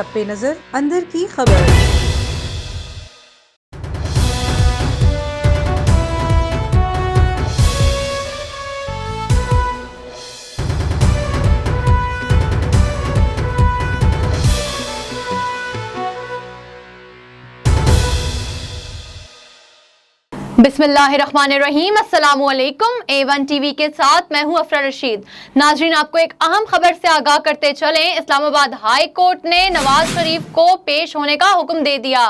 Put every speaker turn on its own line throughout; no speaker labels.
सब पे नजर अंदर की खबर।
बिस्मिल्लाहिर्रहमानिर्रहीम, अस्सलामुअलैकुम। A1tv के साथ मैं हूं अफरा रशीद। नाजरीन, आपको एक अहम खबर से आगाह करते चलें। इस्लामाबाद हाई कोर्ट ने नवाज शरीफ को पेश होने का हुक्म दे दिया।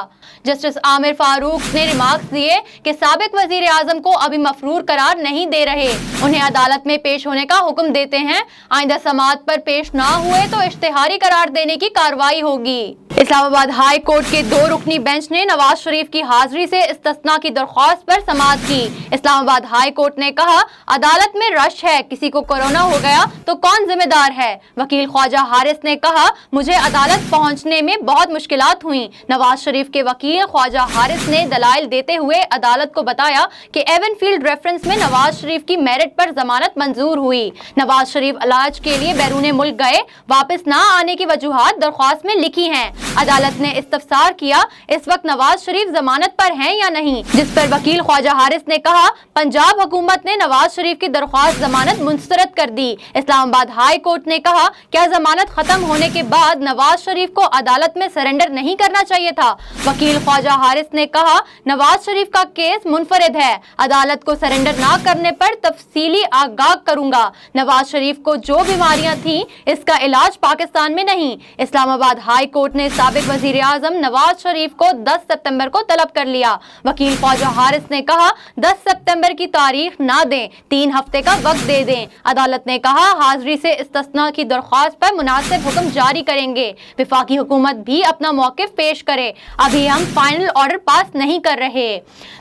जस्टिस आमिर फारूक ने रिमार्क्स दिए कि साबिक वजीर आजम को अभी मफरूर करार नहीं दे रहे, उन्हें अदालत में पेश होने का हुक्म देते हैं। आइंदा समाअत पर पेश ना हुए तो इश्तिहारी करार देने की कार्रवाई होगी। इस्लामाबाद हाई कोर्ट के 2 रुकनी बेंच ने नवाज शरीफ की हाजिरी से इस्तिस्ना की दरख्वास्त पर समाअत की। इस्लामाबाद हाई कोर्ट ने कहा, अदालत में रश है, किसी को कोरोना हो गया तो कौन जिम्मेदार है। वकील ख्वाजा हारिस ने कहा, मुझे अदालत पहुंचने में बहुत मुश्किलात हुई। नवाज शरीफ के वकील ख्वाजा हारिस ने दलाइल देते हुए अदालत को बताया कि एवनफील्ड रेफरेंस में नवाज शरीफ की मेरिट पर जमानत मंजूर हुई। नवाज शरीफ इलाज के लिए बैरून मुल्क गए, वापस ना आने की वजूहात दरख्वास्त में लिखी हैं। अदालत ने इस्तफसार किया, इस वक्त नवाज शरीफ जमानत पर हैं या नहीं, जिस पर वकील ख्वाजा हारिस ने कहा, पंजाब हुकूमत ने नवाज शरीफ की दरख्वास्त जमानत मुस्तरद कर दी। इस्लामाबाद हाई कोर्ट ने कहा, क्या जमानत खत्म होने के बाद नवाज शरीफ को अदालत में सरेंडर नहीं करना चाहिए था। वकील ख्वाजा हारिस ने कहा, नवाज शरीफ का केस मुनफरिद है, अदालत को सरेंडर ना करने पर तफसीली आगाह करूंगा। नवाज शरीफ को जो बीमारियां थी, इसका इलाज पाकिस्तान में नहीं। इस्लामाबाद हाई कोर्ट ने साबिक वजीर आजम नवाज शरीफ को 10 सितंबर को तलब कर लिया। वकील ख्वाजा हारिस ने कहा, 10 सितंबर की तारीख ना दें, 3 हफ्ते का वक्त दे दें। अदालत ने कहा, हाजिरी से इस्तिस्ना की दरख्वास्त पर मुनासिब हुक्म जारी करेंगे। वफाकी हुकूमत भी अपना मौक़िफ़ पेश करे, अभी हम फाइनल ऑर्डर पास नहीं कर रहे।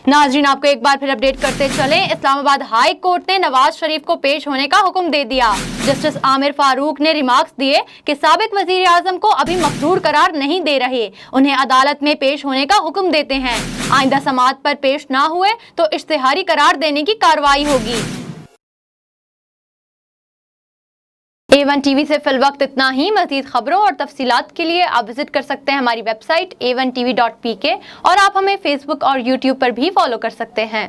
नाजरीन, आपको एक बार फिर अपडेट करते चलें। इस्लामाबाद हाई कोर्ट ने नवाज शरीफ को पेश होने का हुक्म दे दिया। जस्टिस आमिर फारूक ने रिमार्क्स दिए कि साबिक वजीर आजम को अभी मफरूर करार नहीं दे रहे, उन्हें अदालत में पेश होने का हुक्म देते हैं। आइंदा समाअत पर पेश ना हुए तो इश्तिहारी करार देने की कार्रवाई होगी। A1tv से फिल वक्त इतना ही। मज़ीद खबरों और तफसीलात के लिए आप विजिट कर सकते हैं हमारी वेबसाइट A1tv.pk और आप हमें फेसबुक और यूट्यूब पर भी फॉलो कर सकते हैं।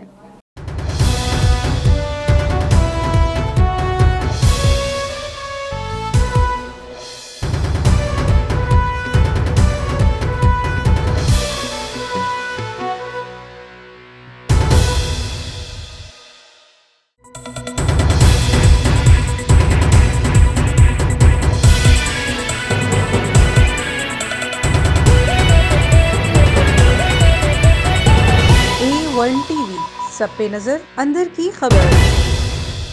A1tv सब पे नजर अंदर की खबर।